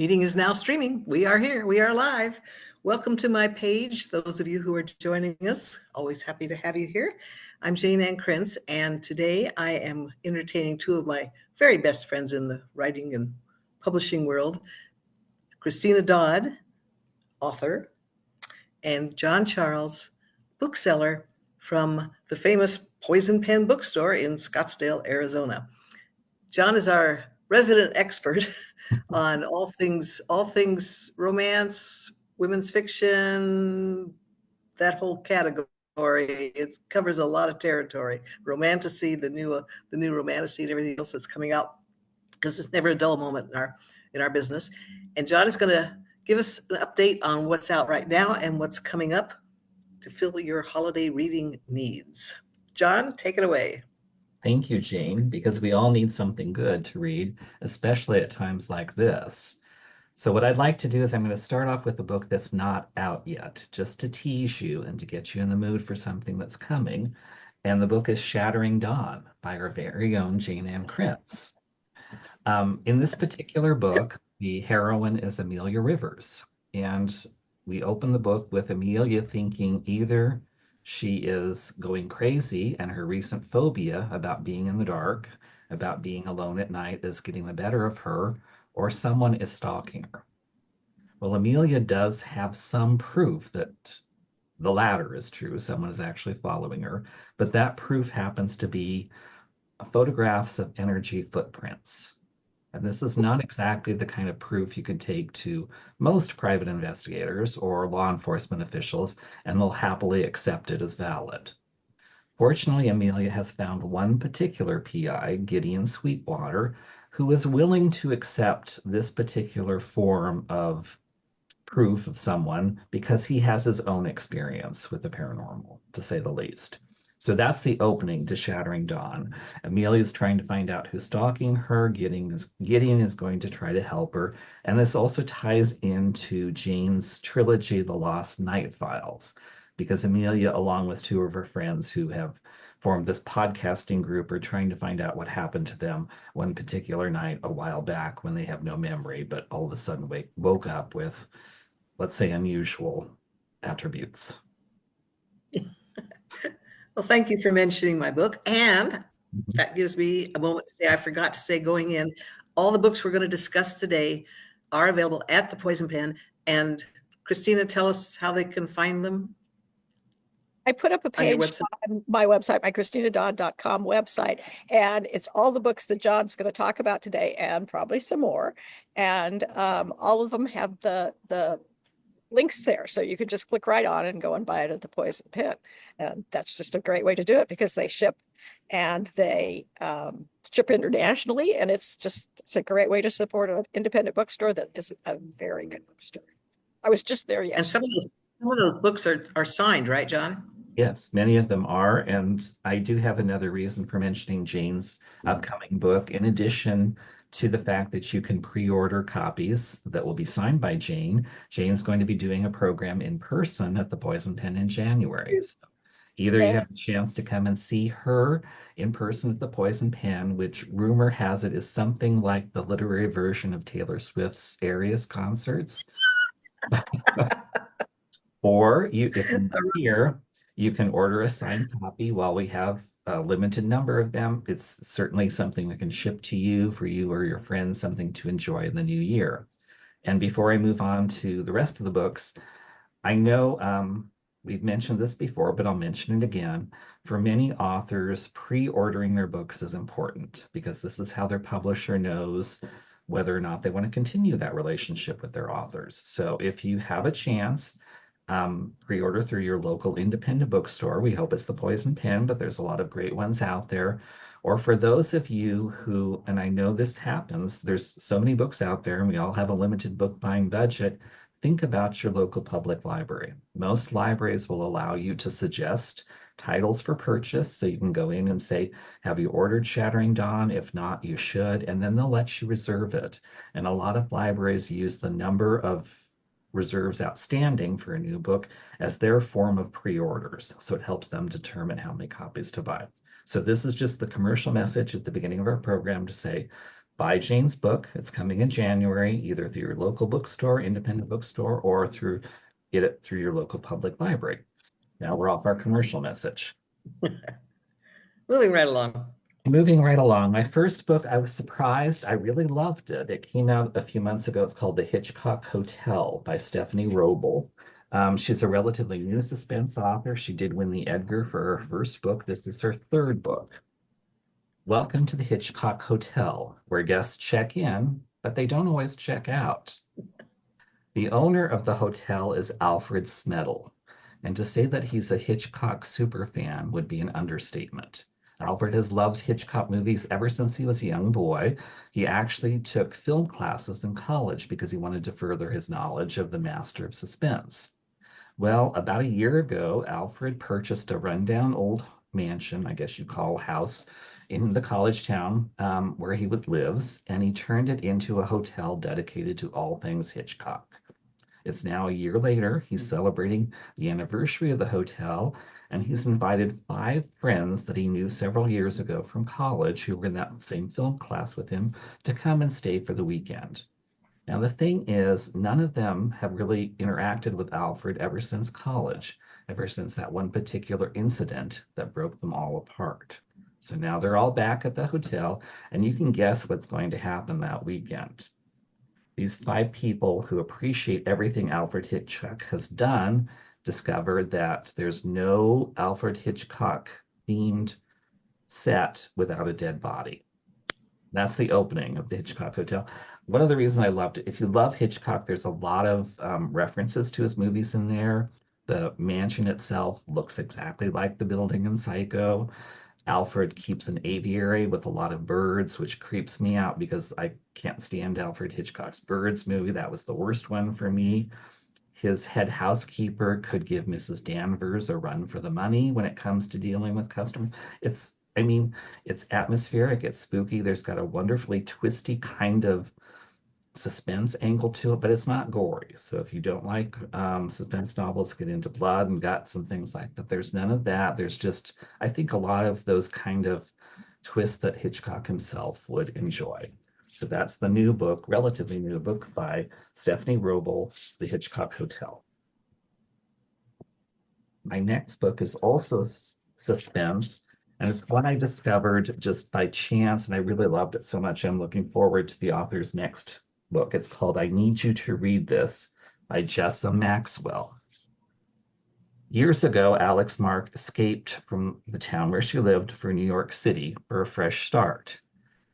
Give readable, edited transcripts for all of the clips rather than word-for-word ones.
Meeting is now streaming. We are here. We are live. Welcome to my page. Those of you who are joining us, always happy to have you here. I'm Jayne and Krentz, and today I am entertaining two of my very best friends in the writing and publishing world, Christina Dodd, author, and John Charles, bookseller from the famous Poison Pen bookstore in Scottsdale, Arizona. John is our resident expert on all things romance, women's fiction, that whole category. It covers a lot of territory. Romantasy, the new romantasy, and everything else that's coming out, because it's never a dull moment in our business. And John is going to give us an update on what's out right now and what's coming up to fill your holiday reading needs. John, take it away. Thank you, Jayne, because we all need something good to read, especially at times like this. So what I'd like to do is I'm going to start off with a book that's not out yet, just to tease you and to get you in the mood for something that's coming. And the book is Shattering Dawn by our very own Jayne and Krentz. In this particular book, the heroine is Amelia Rivers. And we open the book with Amelia thinking either she is going crazy and her recent phobia about being in the dark, about being alone at night is getting the better of her, or someone is stalking her. Well, Amelia does have some proof that the latter is true. Someone is actually following her, but that proof happens to be photographs of energy footprints. And this is not exactly the kind of proof you could take to most private investigators or law enforcement officials, and they'll happily accept it as valid. Fortunately, Amelia has found one particular PI, Gideon Sweetwater, who is willing to accept this particular form of proof of someone because he has his own experience with the paranormal, to say the least. So that's the opening to Shattering Dawn. Amelia's trying to find out who's stalking her. Gideon is going to try to help her. And this also ties into Jayne's trilogy, The Lost Night Files, because Amelia, along with two of her friends who have formed this podcasting group, are trying to find out what happened to them one particular night a while back when they have no memory, but all of a sudden woke up with, let's say, unusual attributes. Well, thank you for mentioning my book. And Mhm. that gives me a moment to say, I forgot to say going in, all the books we're going to discuss today are available at the Poison Pen. And Christina, tell us how they can find them. I put up a page on my website, my ChristinaDodd.com website, and it's all the books that John's going to talk about today and probably some more. And all of them have the links there. So you can just click right on it and go and buy it at the Poison Pen. And that's just a great way to do it because they ship and they ship internationally. And it's a great way to support an independent bookstore that is a very good bookstore. I was just there yesterday. And some of those books are signed, right, John? Yes, many of them are. And I do have another reason for mentioning Jayne's upcoming book, in addition to the fact that you can pre-order copies that will be signed by Jayne. Jayne's going to be doing a program in person at the Poison Pen in January. So either you have a chance to come and see her in person at the Poison Pen, which rumor has it is something like the literary version of Taylor Swift's Arius concerts. Or if you're not here, you can order a signed copy while we have a limited number of them. It's certainly something that can ship to you for you or your friends, something to enjoy in the new year. And before I move on to the rest of the books, I know we've mentioned this before, but I'll mention it again. For many authors, pre-ordering their books is important because this is how their publisher knows whether or not they want to continue that relationship with their authors. So if you have a chance, pre-order through your local independent bookstore. We hope it's the Poison Pen, but there's a lot of great ones out there. Or for those of you who, and I know this happens, there's so many books out there and we all have a limited book buying budget, think about your local public library. Most libraries will allow you to suggest titles for purchase. So you can go in and say, have you ordered Shattering Dawn? If not, you should. And then they'll let you reserve it. And a lot of libraries use the number of reserves outstanding for a new book as their form of pre-orders. So it helps them determine how many copies to buy. So this is just the commercial message at the beginning of our program to say, buy Jayne's book. It's coming in January, either through your local bookstore, independent bookstore, or get it through your local public library. Now we're off our commercial message. Moving right along. Moving right along. My first book, I was surprised. I really loved it. It came out a few months ago. It's called The Hitchcock Hotel by Stephanie Roble. She's a relatively new suspense author. She did win the Edgar for her first book. This is her third book. Welcome to the Hitchcock Hotel, where guests check in, but they don't always check out. The owner of the hotel is Alfred Smedel, and to say that he's a Hitchcock superfan would be an understatement. Alfred has loved Hitchcock movies ever since he was a young boy. He actually took film classes in college because he wanted to further his knowledge of the master of suspense. Well, about a year ago, Alfred purchased a rundown old mansion, I guess you call house, in the college town where he lives, and he turned it into a hotel dedicated to all things Hitchcock. It's now a year later. He's celebrating the anniversary of the hotel, and he's invited 5 friends that he knew several years ago from college who were in that same film class with him to come and stay for the weekend. Now, the thing is, none of them have really interacted with Alfred ever since college, ever since that one particular incident that broke them all apart. So now they're all back at the hotel, and you can guess what's going to happen that weekend. These 5 people who appreciate everything Alfred Hitchcock has done discover that there's no Alfred Hitchcock themed set without a dead body. That's the opening of the Hitchcock Hotel. One of the reasons I loved it, if you love Hitchcock, there's a lot of references to his movies in there. The mansion itself looks exactly like the building in Psycho. Alfred keeps an aviary with a lot of birds, which creeps me out because I can't stand Alfred Hitchcock's Birds movie. That was the worst one for me. His head housekeeper could give Mrs. Danvers a run for the money when it comes to dealing with customers. It's atmospheric, it's spooky. There's got a wonderfully twisty kind of suspense angle to it, but it's not gory. So if you don't like suspense novels, get into blood and guts and things like that. There's none of that. There's just, I think, a lot of those kind of twists that Hitchcock himself would enjoy. So that's the new book, relatively new book by Stephanie Roble, The Hitchcock Hotel. My next book is also suspense, and it's one I discovered just by chance, and I really loved it so much. I'm looking forward to the author's next book. It's called I Need You to Read This by Jessa Maxwell. Years ago, Alex Mark escaped from the town where she lived for New York City for a fresh start.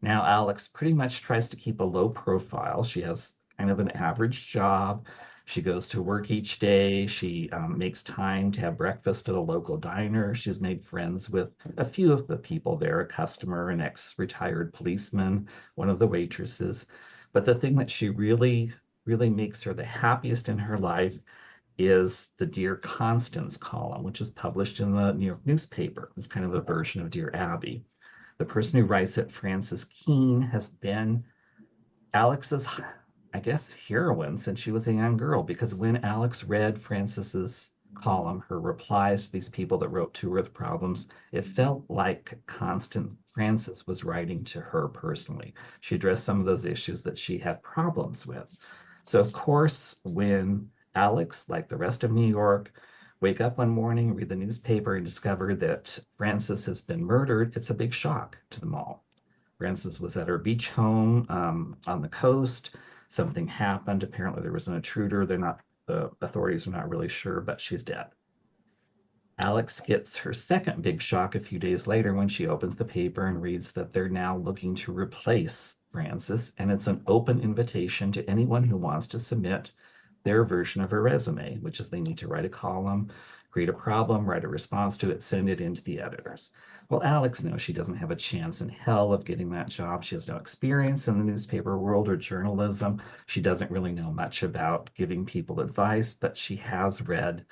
Now, Alex pretty much tries to keep a low profile. She has kind of an average job. She goes to work each day. She makes time to have breakfast at a local diner. She's made friends with a few of the people there, a customer, an ex-retired policeman, one of the waitresses. But the thing that she really, really makes her the happiest in her life is the Dear Constance column, which is published in the New York newspaper. It's kind of a version of Dear Abby. The person who writes it, Frances Keene, has been Alex's, I guess, heroine since she was a young girl, because when Alex read Frances's column, her replies to these people that wrote to her with problems, it felt like Frances was writing to her personally. She addressed some of those issues that she had problems with. So, of course, when Alex, like the rest of New York, wake up one morning, read the newspaper, and discover that Frances has been murdered, it's a big shock to them all. Frances was at her beach home on the coast. Something happened. Apparently there was an intruder. The authorities are not really sure, but she's dead. Alex gets her second big shock a few days later when she opens the paper and reads that they're now looking to replace Frances, and it's an open invitation to anyone who wants to submit their version of her resume, which is they need to write a column, create a problem, write a response to it, send it in to the editors. Well, Alex knows she doesn't have a chance in hell of getting that job. She has no experience in the newspaper world or journalism. She doesn't really know much about giving people advice, but she has read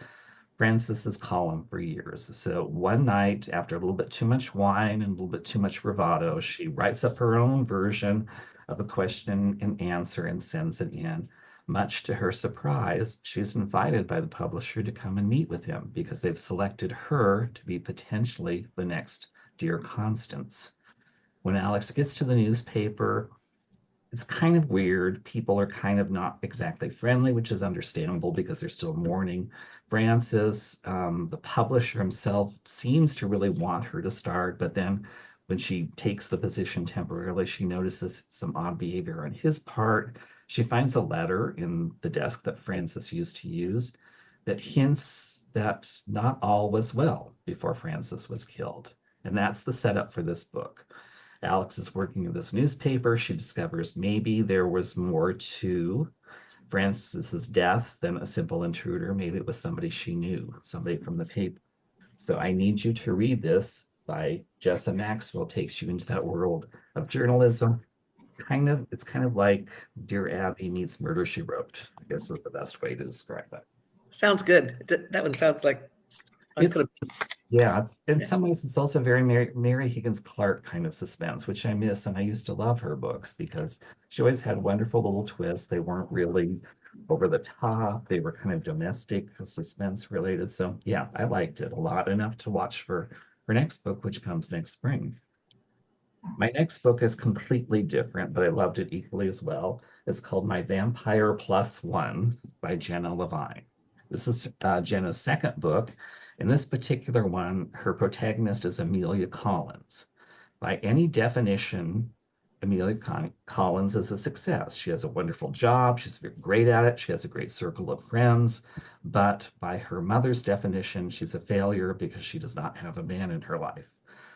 Frances's column for years. So one night, after a little bit too much wine and a little bit too much bravado, she writes up her own version of a question and answer and sends it in. Much to her surprise, she's invited by the publisher to come and meet with him because they've selected her to be potentially the next Dear Constance. When Alex gets to the newspaper, it's kind of weird. People are kind of not exactly friendly, which is understandable because they're still mourning Frances. The publisher himself seems to really want her to start, but then when she takes the position temporarily, she notices some odd behavior on his part. She finds a letter in the desk that Frances used to use that hints that not all was well before Frances was killed. And that's the setup for this book. Alex is working in this newspaper. She discovers maybe there was more to Frances's death than a simple intruder. Maybe it was somebody she knew, somebody from the paper. So I Need You to Read This by Jessa Maxwell takes you into that world of journalism. It's kind of like Dear Abby meets Murder, She Wrote, I guess is the best way to describe that. Sounds good. That one sounds like in some ways it's also very Mary Higgins Clark kind of suspense, which I miss, and I used to love her books because she always had wonderful little twists. They weren't really over the top. They were kind of domestic suspense related. So yeah, I liked it a lot, enough to watch for her next book, which comes next spring. My next book is completely different, but I loved it equally as well. It's called My Vampire Plus One by Jenna Levine. This is Jenna's second book. In this particular one, her protagonist is Amelia Collins. By any definition, Amelia Collins is a success. She has a wonderful job. She's very great at it. She has a great circle of friends. But by her mother's definition, she's a failure because she does not have a man in her life.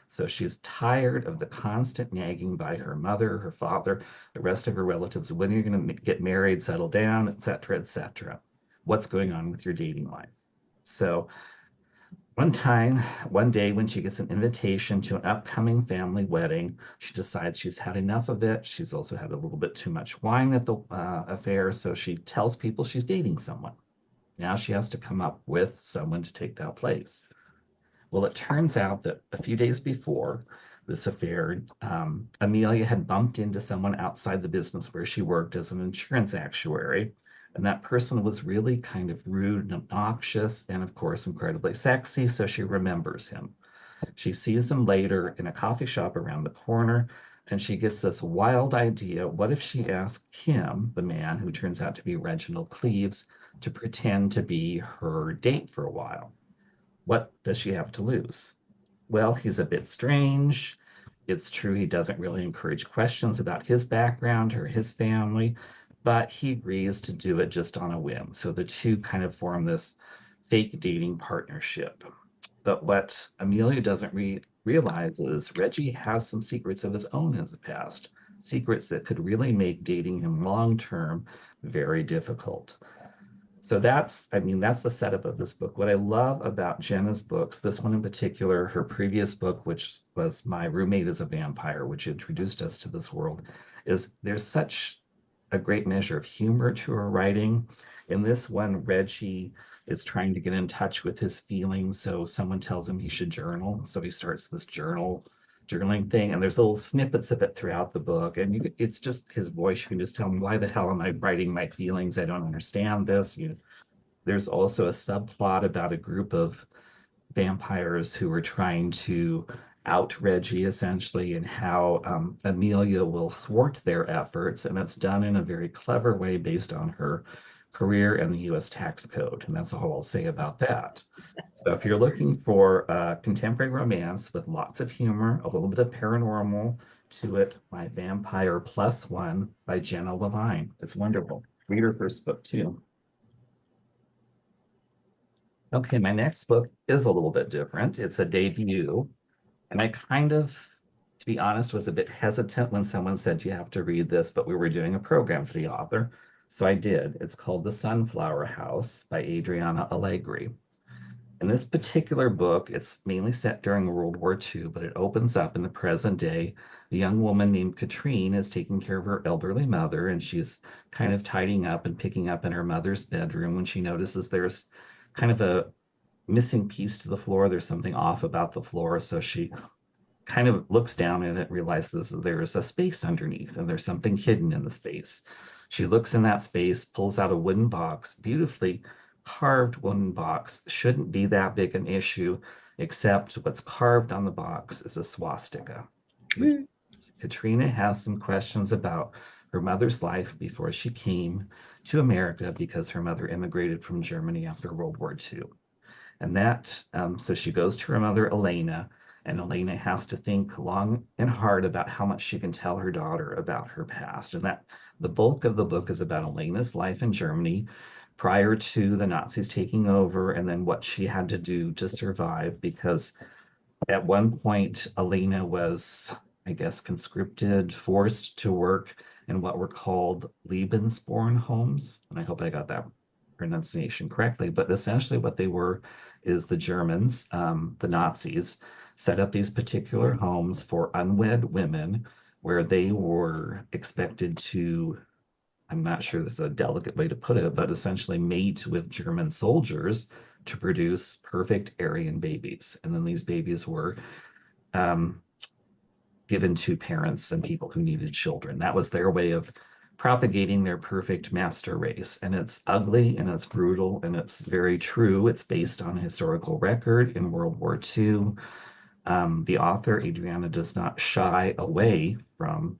So she's tired of the constant nagging by her mother, her father, the rest of her relatives. When are you going to get married, settle down, etc., etc.? What's going on with your dating life? So one day when she gets an invitation to an upcoming family wedding, she decides she's had enough of it. She's also had a little bit too much wine at the affair, so she tells people she's dating someone. Now she has to come up with someone to take that place. Well, it turns out that a few days before this affair, Amelia had bumped into someone outside the business where she worked as an insurance actuary. And that person was really kind of rude and obnoxious and, of course, incredibly sexy. So she remembers him. She sees him later in a coffee shop around the corner, and she gets this wild idea. What if she asked him, the man who turns out to be Reginald Cleves, to pretend to be her date for a while? What does she have to lose? Well, he's a bit strange. It's true he doesn't really encourage questions about his background or his family, but he agrees to do it just on a whim. So the two kind of form this fake dating partnership. But what Amelia doesn't realize is Reggie has some secrets of his own in the past, secrets that could really make dating him long-term very difficult. So that's the setup of this book. What I love about Jenna's books, this one in particular, her previous book, which was My Roommate is a Vampire, which introduced us to this world, is there's such a great measure of humor to her writing. In this one, Reggie is trying to get in touch with his feelings. So someone tells him he should journal. So he starts this journaling thing, and there's little snippets of it throughout the book, and it's just his voice. You can just tell him, why the hell am I writing my feelings? I don't understand this. There's also a subplot about a group of vampires who are trying to out Reggie essentially, and how Amelia will thwart their efforts, and it's done in a very clever way based on her career and the U.S. tax code, and that's all I'll say about that. So if you're looking for a contemporary romance with lots of humor, a little bit of paranormal to it, My Vampire Plus One by Jenna Levine. It's wonderful. Read her first book too. Okay, my next book is a little bit different. It's a debut, and I to be honest, was a bit hesitant when someone said you have to read this, but we were doing a program for the author, so I did. It's called The Sunflower House by Adriana Allegri. In this particular book, it's mainly set during World War II, but it opens up in the present day. A young woman named Katrine is taking care of her elderly mother, and she's kind of tidying up and picking up in her mother's bedroom when she notices there's kind of a missing piece to the floor. There's something off about the floor, so she kind of looks down and it realizes there's a space underneath and there's something hidden in the space. She looks in that space, pulls out a wooden box, beautifully carved wooden box. Shouldn't be that big an issue, except what's carved on the box is a swastika. Katrina has some questions about her mother's life before she came to America, because her mother immigrated from Germany after World War II. And that, so she goes to her mother, Elena, and Elena has to think long and hard about how much she can tell her daughter about her past. And that the bulk of the book is about Elena's life in Germany prior to the Nazis taking over, and then what she had to do to survive, because at one point, Elena was, I guess, conscripted, forced to work in what were called Lebensborn homes. And I hope I got that pronunciation correctly. But essentially, what they were is the Germans, the Nazis, set up these particular homes for unwed women where they were expected to, I'm not sure this is a delicate way to put it, but essentially mate with German soldiers to produce perfect Aryan babies. And then these babies were given to parents and people who needed children. That was their way of propagating their perfect master race. And it's ugly and it's brutal and it's very true. It's based on a historical record in World War II. The author, Adriana, does not shy away from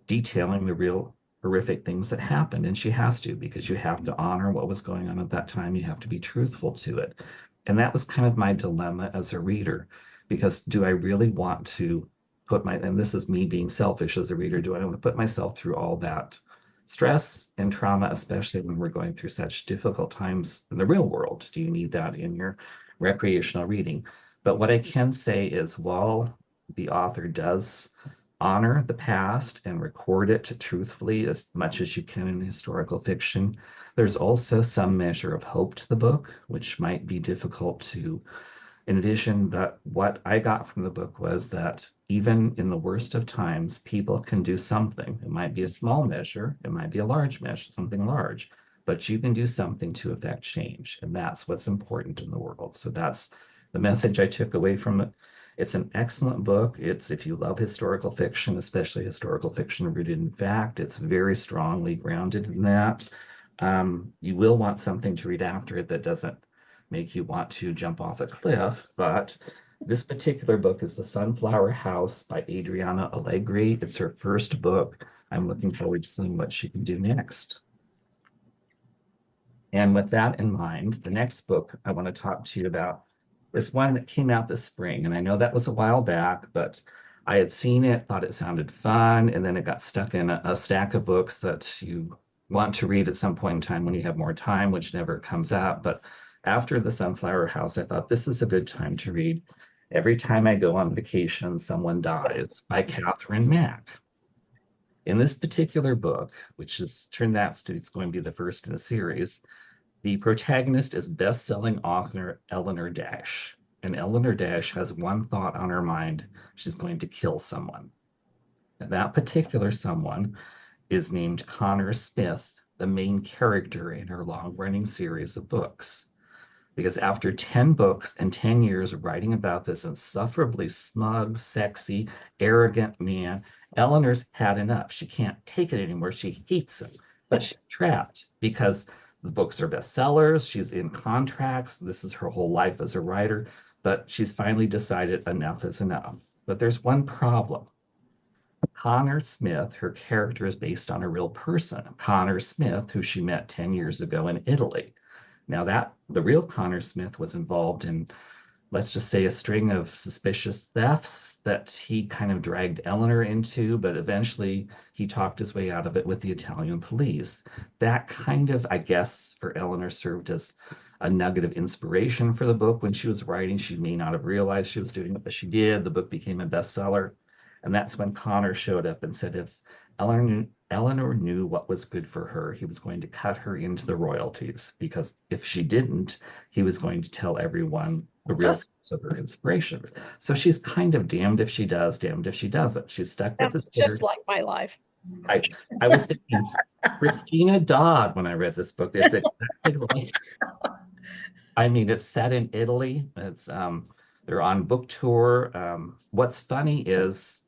detailing the real horrific things that happened. And she has to, because you have to honor what was going on at that time. You have to be truthful to it. And that was kind of my dilemma as a reader, because do I really want to put and this is me being selfish as a reader, do I want to put myself through all that stress and trauma, especially when we're going through such difficult times in the real world? Do you need that in your recreational reading? But what I can say is, while the author does honor the past and record it truthfully as much as you can in historical fiction, there's also some measure of hope to the book, which might be difficult to envision. But what I got from the book was that even in the worst of times, people can do something. It might be a small measure, it might be a large measure, something large, but you can do something to affect change. And that's what's important in the world. So that's the message I took away from it. It's an excellent book. It's, if you love historical fiction, especially historical fiction rooted in fact, it's very strongly grounded in that. You will want something to read after it that doesn't make you want to jump off a cliff, but this particular book is The Sunflower House by Adriana Allegri. It's her first book. I'm looking forward to seeing what she can do next. And with that in mind, the next book I want to talk to you about is one that came out this spring. And I know that was a while back, but I had seen it, thought it sounded fun, and then it got stuck in a stack of books that you want to read at some point in time when you have more time, which never comes out. But after The Sunflower House, I thought this is a good time to read Every Time I Go on Vacation, Someone Dies by Catherine Mack. In this particular book, which is turned out to it's going to be the first in a series, the protagonist is best-selling author Eleanor Dash. And Eleanor Dash has one thought on her mind: she's going to kill someone. And that particular someone is named Connor Smith, the main character in her long-running series of books. Because after 10 books and 10 years of writing about this insufferably smug, sexy, arrogant man, Eleanor's had enough. She can't take it anymore. She hates him, but she's trapped because the books are bestsellers. She's in contracts. This is her whole life as a writer, but she's finally decided enough is enough. But there's one problem. Connor Smith, her character, is based on a real person, Connor Smith, who she met 10 years ago in Italy. Now, the real Connor Smith was involved in, let's just say, a string of suspicious thefts that he kind of dragged Eleanor into, but eventually he talked his way out of it with the Italian police. That kind of, I guess, for Eleanor served as a nugget of inspiration for the book. When she was writing, she may not have realized she was doing it, but she did. The book became a bestseller. And that's when Connor showed up and said if Eleanor knew what was good for her, he was going to cut her into the royalties, because if she didn't, he was going to tell everyone the real source of her inspiration. So she's kind of damned if she does, damned if she doesn't. She's stuck with this. That's just like my life. I was thinking Christina Dodd when I read this book. It's exactly like, I mean, it's set in Italy. It's they're on book tour. What's funny is,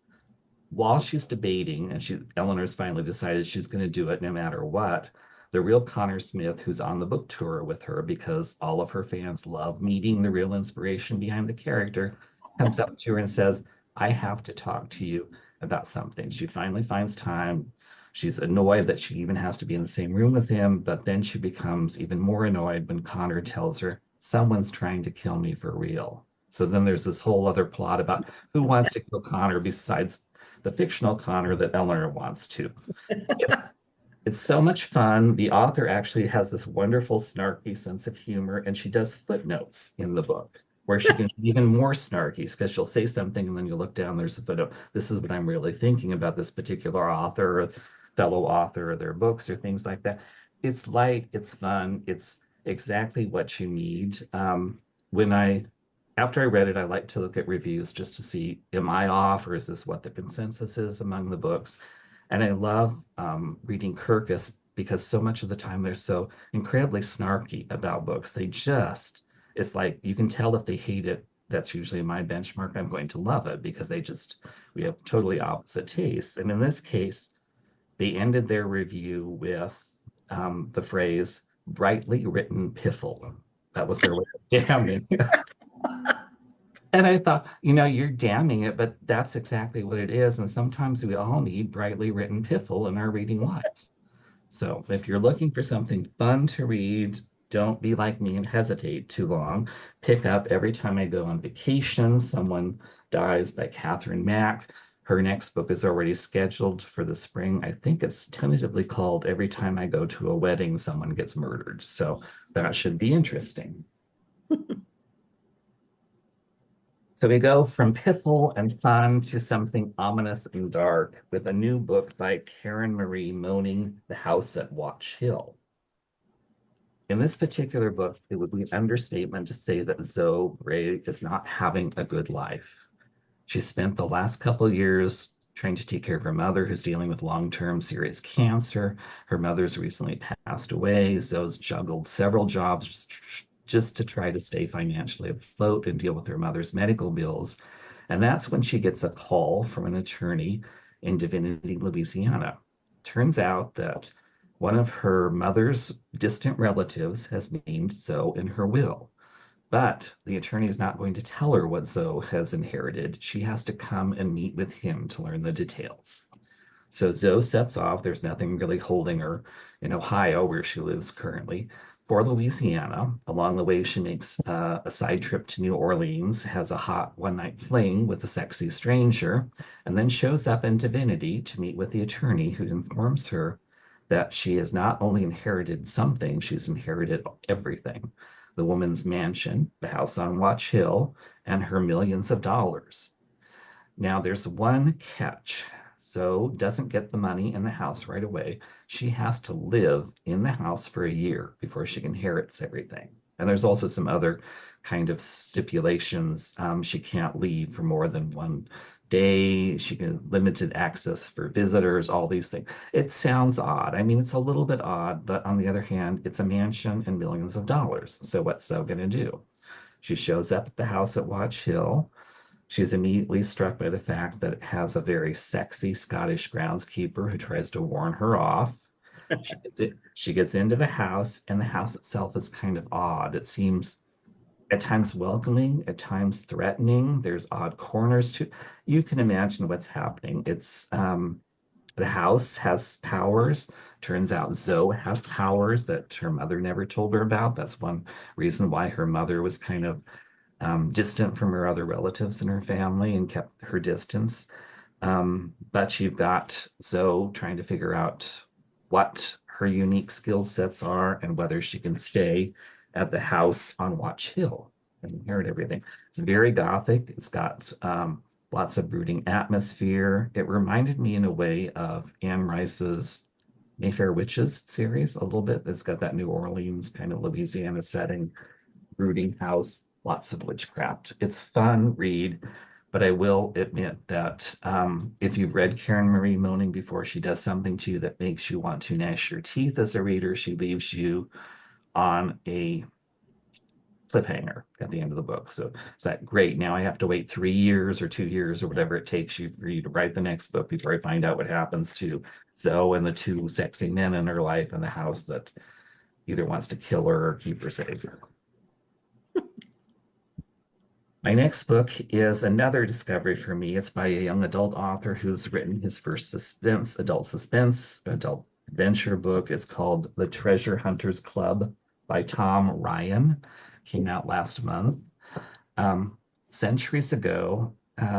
while she's debating, and Eleanor's finally decided she's going to do it no matter what, the real Connor Smith, who's on the book tour with her because all of her fans love meeting the real inspiration behind the character, comes up to her and says, I have to talk to you about something. She finally finds time She's annoyed that she even has to be in the same room with him, but then she becomes even more annoyed when Connor tells her, someone's trying to kill me for real. So then there's this whole other plot about who wants to kill Connor besides the fictional Connor that Eleanor wants to. It's, it's so much fun. The author actually has this wonderful, snarky sense of humor, and she does footnotes in the book where she can be even more snarky because she'll say something and then you look down, there's a footnote. This is what I'm really thinking about this particular author or fellow author or their books or things like that. It's light, it's fun, it's exactly what you need. After I read it, I like to look at reviews just to see, am I off or is this what the consensus is among the books? And I love reading Kirkus because so much of the time they're so incredibly snarky about books. It's like you can tell if they hate it. That's usually my benchmark. I'm going to love it because we have totally opposite tastes. And in this case, they ended their review with the phrase brightly written piffle. That was their way of damning. And I thought, you're damning it, but that's exactly what it is. And sometimes we all need brightly written piffle in our reading lives. So if you're looking for something fun to read, don't be like me and hesitate too long. Pick up Every Time I Go on Vacation, Someone Dies by Catherine Mack. Her next book is already scheduled for the spring. I think it's tentatively called Every Time I Go to a Wedding, Someone Gets Murdered. So that should be interesting. So we go from piffle and fun to something ominous and dark with a new book by Karen Marie Moaning The House at Watch Hill. In this particular book, it would be an understatement to say that Zoe Bray is not having a good life. She spent the last couple of years trying to take care of her mother, who's dealing with long-term serious cancer. Her mother's recently passed away. Zoe's juggled several jobs just to try to stay financially afloat and deal with her mother's medical bills. And that's when she gets a call from an attorney in Divinity, Louisiana. Turns out that one of her mother's distant relatives has named Zoe in her will. But the attorney is not going to tell her what Zoe has inherited. She has to come and meet with him to learn the details. So Zoe sets off. There's nothing really holding her in Ohio, where she lives currently, for Louisiana. Along the way, she makes a side trip to New Orleans, has a hot one-night fling with a sexy stranger, and then shows up in Divinity to meet with the attorney, who informs her that she has not only inherited something, she's inherited everything. The woman's mansion, the house on Watch Hill, and her millions of dollars. Now, there's one catch. Zoe doesn't get the money in the house right away. She has to live in the house for a year before she inherits everything. And there's also some other kind of stipulations. She can't leave for more than one day. She can limited access for visitors, all these things. It sounds odd. I mean, it's a little bit odd, but on the other hand, it's a mansion and millions of dollars. So what's Zoe going to do? She shows up at the house at Watch Hill. She's immediately struck by the fact that it has a very sexy Scottish groundskeeper who tries to warn her off. She gets into the house, and the house itself is kind of odd. It seems at times welcoming, at times threatening. There's odd corners to. You can imagine what's happening. It's the house has powers. Turns out Zoe has powers that her mother never told her about. That's one reason why her mother was kind of distant from her other relatives in her family and kept her distance. But you've got Zoe trying to figure out what her unique skill sets are and whether she can stay at the house on Watch Hill and inherit everything. It's very gothic. It's got lots of brooding atmosphere. It reminded me in a way of Anne Rice's Mayfair Witches series a little bit. It's got that New Orleans kind of Louisiana setting, brooding house, lots of witchcraft. It's fun read, but I will admit that if you've read Karen Marie Moaning before, she does something to you that makes you want to gnash your teeth as a reader. She leaves you on a cliffhanger at the end of the book. So is that great? Now I have to wait 3 years or 2 years or whatever it takes for you to write the next book before I find out what happens to Zoe and the two sexy men in her life and the house that either wants to kill her or keep her safe. My next book is another discovery for me. It's by a young adult author who's written his first suspense, adult adventure book. It's called The Treasure Hunters Club by Tom Ryan. Came out last month. Centuries ago,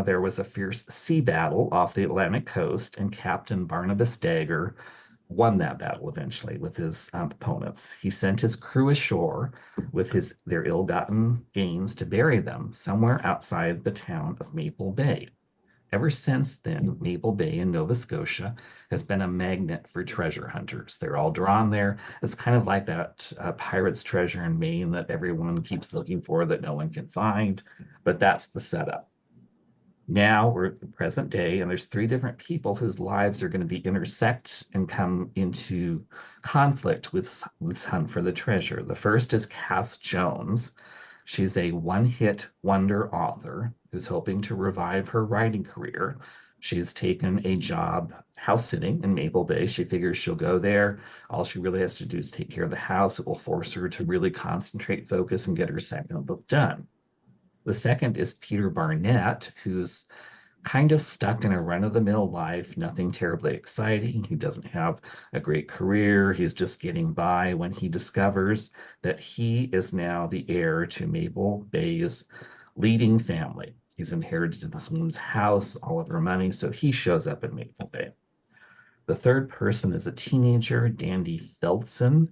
there was a fierce sea battle off the Atlantic coast, and Captain Barnabas Dagger won that battle eventually with his opponents. He sent his crew ashore with their ill-gotten gains to bury them somewhere outside the town of Maple Bay. Ever since then, Maple Bay in Nova Scotia has been a magnet for treasure hunters. They're all drawn there. It's kind of like that pirate's treasure in Maine that everyone keeps looking for that no one can find, but that's the setup. Now we're at the present day, and there's three different people whose lives are going to be intersect and come into conflict with this hunt for the treasure. The first is Cass Jones. She's a one-hit wonder author who's hoping to revive her writing career. She's taken a job house sitting in Maple Bay. She figures she'll go there. All she really has to do is take care of the house. It will force her to really concentrate, focus, and get her second book done. The second is Peter Barnett, who's kind of stuck in a run-of-the-mill life, nothing terribly exciting. He doesn't have a great career. He's just getting by when he discovers that he is now the heir to Maple Bay's leading family. He's inherited this woman's house, all of her money, so he shows up in Maple Bay. The third person is a teenager, Dandy Feldson,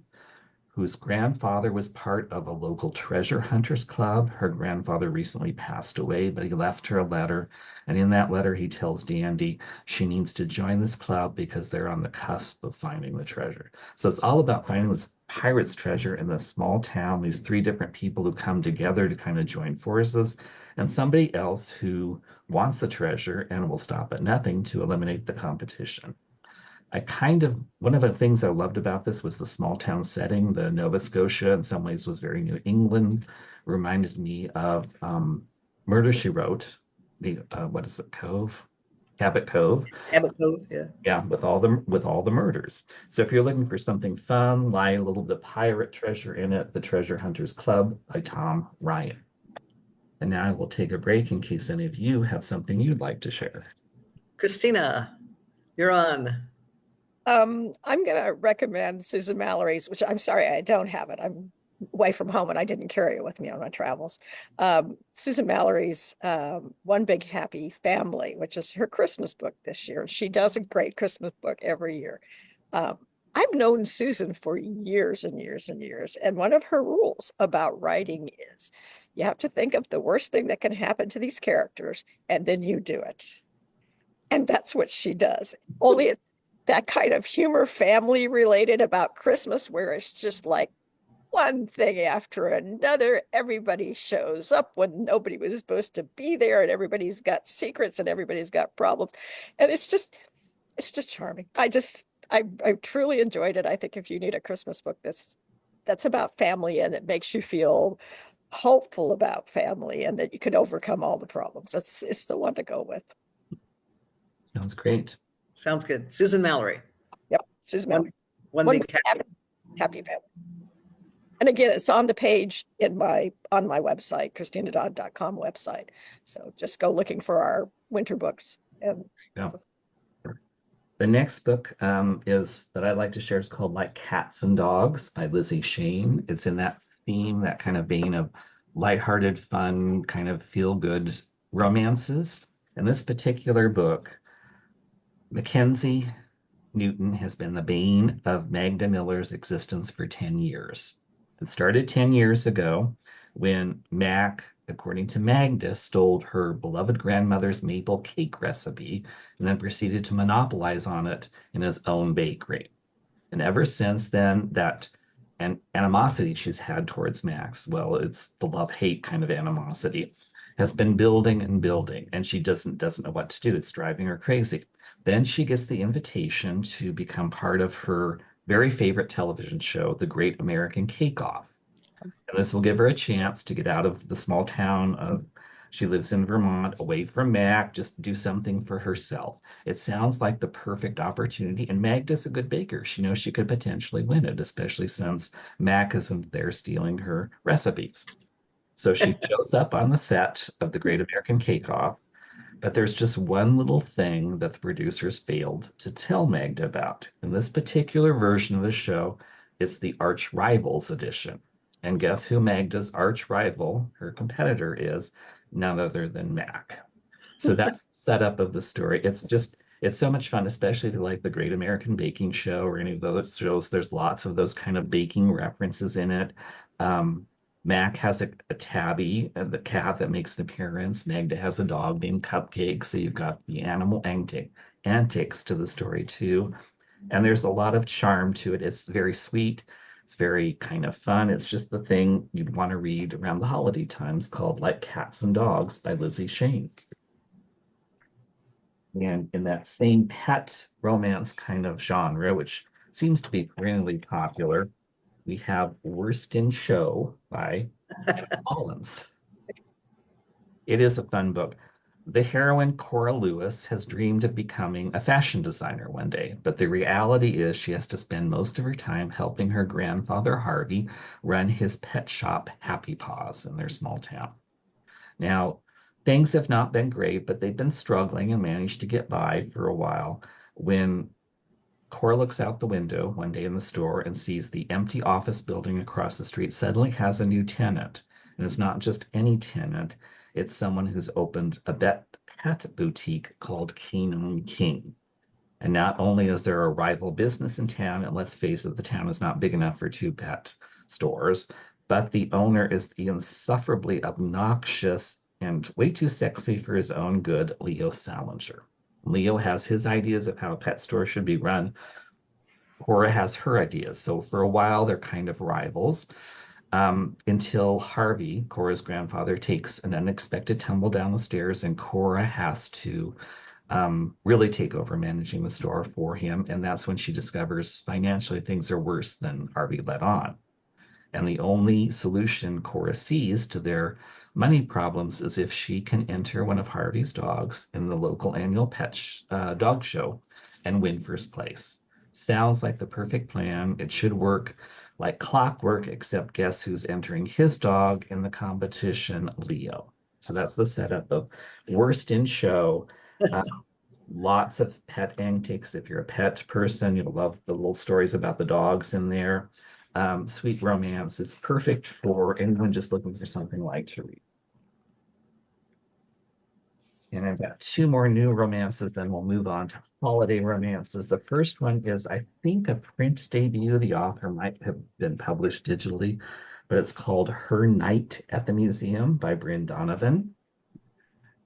whose grandfather was part of a local treasure hunters club. Her grandfather recently passed away, but he left her a letter. And in that letter, he tells Dandy she needs to join this club because they're on the cusp of finding the treasure. So it's all about finding this pirate's treasure in this small town, these three different people who come together to kind of join forces, and somebody else who wants the treasure and will stop at nothing to eliminate the competition. One of the things I loved about this was the small town setting. The Nova Scotia in some ways was very New England, reminded me of Murder, She Wrote, what is it, Cove? Cabot Cove. Cabot Cove, yeah. Yeah, with all the murders. So if you're looking for something fun, a little bit of pirate treasure in it, The Treasure Hunters Club by Tom Ryan. And now I will take a break in case any of you have something you'd like to share. Christina, you're on. I'm going to recommend Susan Mallory's, which I'm sorry, I don't have it. I'm away from home and I didn't carry it with me on my travels. Susan Mallory's One Big Happy Family, which is her Christmas book this year. She does a great Christmas book every year. I've known Susan for years and years and years. And one of her rules about writing is you have to think of the worst thing that can happen to these characters, and then you do it. And that's what she does. Only it's that kind of humor, family related about Christmas, where it's just like one thing after another. Everybody shows up when nobody was supposed to be there, and everybody's got secrets and everybody's got problems. And it's just charming. I truly enjoyed it. I think if you need a Christmas book that's about family and it makes you feel hopeful about family and that you can overcome all the problems, it's the one to go with. Sounds great. Sounds good. Susan Mallory. Yep, Susan Mallory. One big happy family. And again, it's on the page on my website, ChristinaDodd.com website. So just go looking for our winter books. And yeah. The next book is that I'd like to share is called Like Cats and Dogs by Lizzie Shane. It's in that theme, that kind of vein of lighthearted, fun, kind of feel-good romances. In this particular book, Mackenzie Newton has been the bane of Magda Miller's existence for 10 years. It started 10 years ago when Mac, according to Magda, stole her beloved grandmother's maple cake recipe and then proceeded to monopolize on it in his own bakery. And ever since then, that animosity she's had towards Max, well, it's the love-hate kind of animosity, has been building and building, and she doesn't know what to do. It's driving her crazy. Then she gets the invitation to become part of her very favorite television show, The Great American Cake Off. And this will give her a chance to get out of the small town she lives in Vermont, away from Mac, just do something for herself. It sounds like the perfect opportunity, and Magda's a good baker. She knows she could potentially win it, especially since Mac isn't there stealing her recipes. So she shows up on the set of The Great American Cake Off, but there's just one little thing that the producers failed to tell Magda about. In this particular version of the show, it's the Arch Rivals edition. And guess who Magda's arch rival, her competitor, is? None other than Mac. So that's the setup of the story. It's so much fun, especially to like the Great American Baking Show or any of those shows. There's lots of those kind of baking references in it. Um, Mac has a tabby, the cat that makes an appearance. Magda has a dog named Cupcake. So you've got the animal antics to the story too. And there's a lot of charm to it. It's very sweet. It's very kind of fun. It's just the thing you'd want to read around the holiday times, called Like Cats and Dogs by Lizzie Shane. And in that same pet romance kind of genre, which seems to be really popular, we have Worst in Show by Anna Collins. It is a fun book. The heroine, Cora Lewis, has dreamed of becoming a fashion designer one day, but the reality is she has to spend most of her time helping her grandfather, Harvey, run his pet shop, Happy Paws, in their small town. Now, things have not been great, but they've been struggling and managed to get by for a while when Cora looks out the window one day in the store and sees the empty office building across the street suddenly has a new tenant. And it's not just any tenant, it's someone who's opened a pet boutique called Canine King. And not only is there a rival business in town, and let's face it, the town is not big enough for two pet stores, but the owner is the insufferably obnoxious and way too sexy for his own good, Leo Salinger. Leo has his ideas of how a pet store should be run. Cora has her ideas. So for a while, they're kind of rivals until Harvey, Cora's grandfather, takes an unexpected tumble down the stairs, and Cora has to really take over managing the store for him. And that's when she discovers financially things are worse than Harvey let on. And the only solution Cora sees to their money problems is if she can enter one of Harvey's dogs in the local annual dog show and win first place. Sounds like the perfect plan. It should work like clockwork, except guess who's entering his dog in the competition? Leo. So that's the setup of Worst in Show. Lots of pet antics. If you're a pet person, you'll love the little stories about the dogs in there. Sweet romance. It's perfect for anyone just looking for something light to read. And I've got two more new romances, then we'll move on to holiday romances. The first one is, I think, a print debut. The author might have been published digitally, but it's called Her Night at the Museum by Bryn Donovan.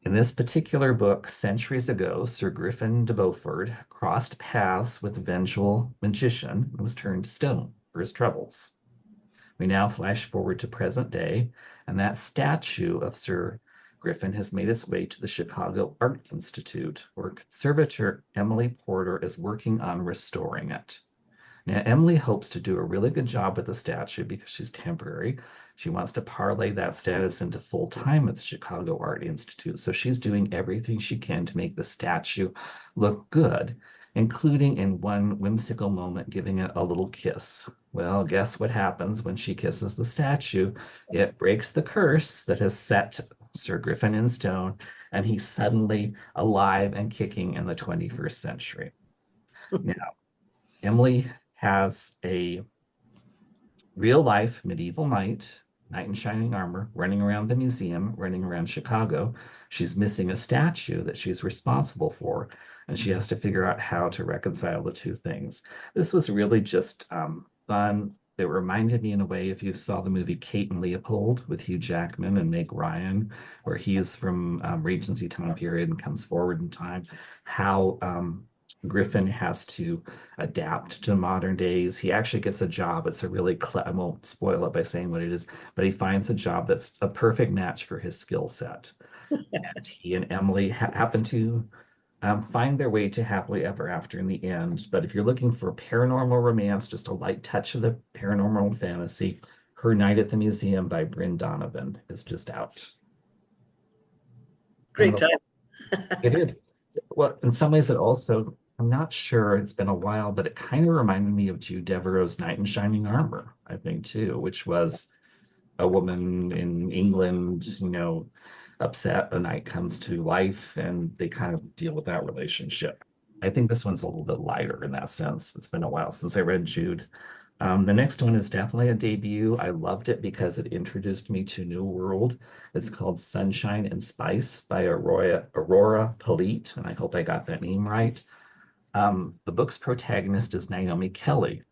In this particular book, centuries ago, Sir Griffin de Beaufort crossed paths with a vengeful magician and was turned to stone for his troubles. We now flash forward to present day, and that statue of Sir Griffin has made its way to the Chicago Art Institute, where conservator Emily Porter is working on restoring it. Now, Emily hopes to do a really good job with the statue because she's temporary. She wants to parlay that status into full-time at the Chicago Art Institute. So she's doing everything she can to make the statue look good, including in one whimsical moment giving it a little kiss. Well, guess what happens when she kisses the statue? It breaks the curse that has set Sir Griffin in stone, and he's suddenly alive and kicking in the 21st century. Now, Emily has a real-life medieval knight in shining armor, running around the museum, running around Chicago. She's missing a statue that she's responsible for, and she has to figure out how to reconcile the two things. This was really just fun. It reminded me in a way, if you saw the movie Kate and Leopold with Hugh Jackman and Meg Ryan, where he's from Regency time period and comes forward in time, how Griffin has to adapt to modern days. He actually gets a job. It's a really, I won't spoil it by saying what it is, but he finds a job that's a perfect match for his skill set. And he and Emily happen to find their way to happily ever after in the end. But if you're looking for paranormal romance, just a light touch of the paranormal fantasy, Her Night at the Museum by Bryn Donovan is just out. Great time. It is. Well, in some ways it also, I'm not sure, it's been a while, but it kind of reminded me of Jude Devereux's Knight in Shining Armor, I think, too, which was a woman in England, upset, a night comes to life, and they kind of deal with that relationship. I think this one's a little bit lighter in that sense. It's been a while since I read Jude. The next one is definitely a debut. I loved it because it introduced me to a new world. It's called Sunshine and Spice by Aurora Polite, and I hope I got that name right. The book's protagonist is Naomi Kelly,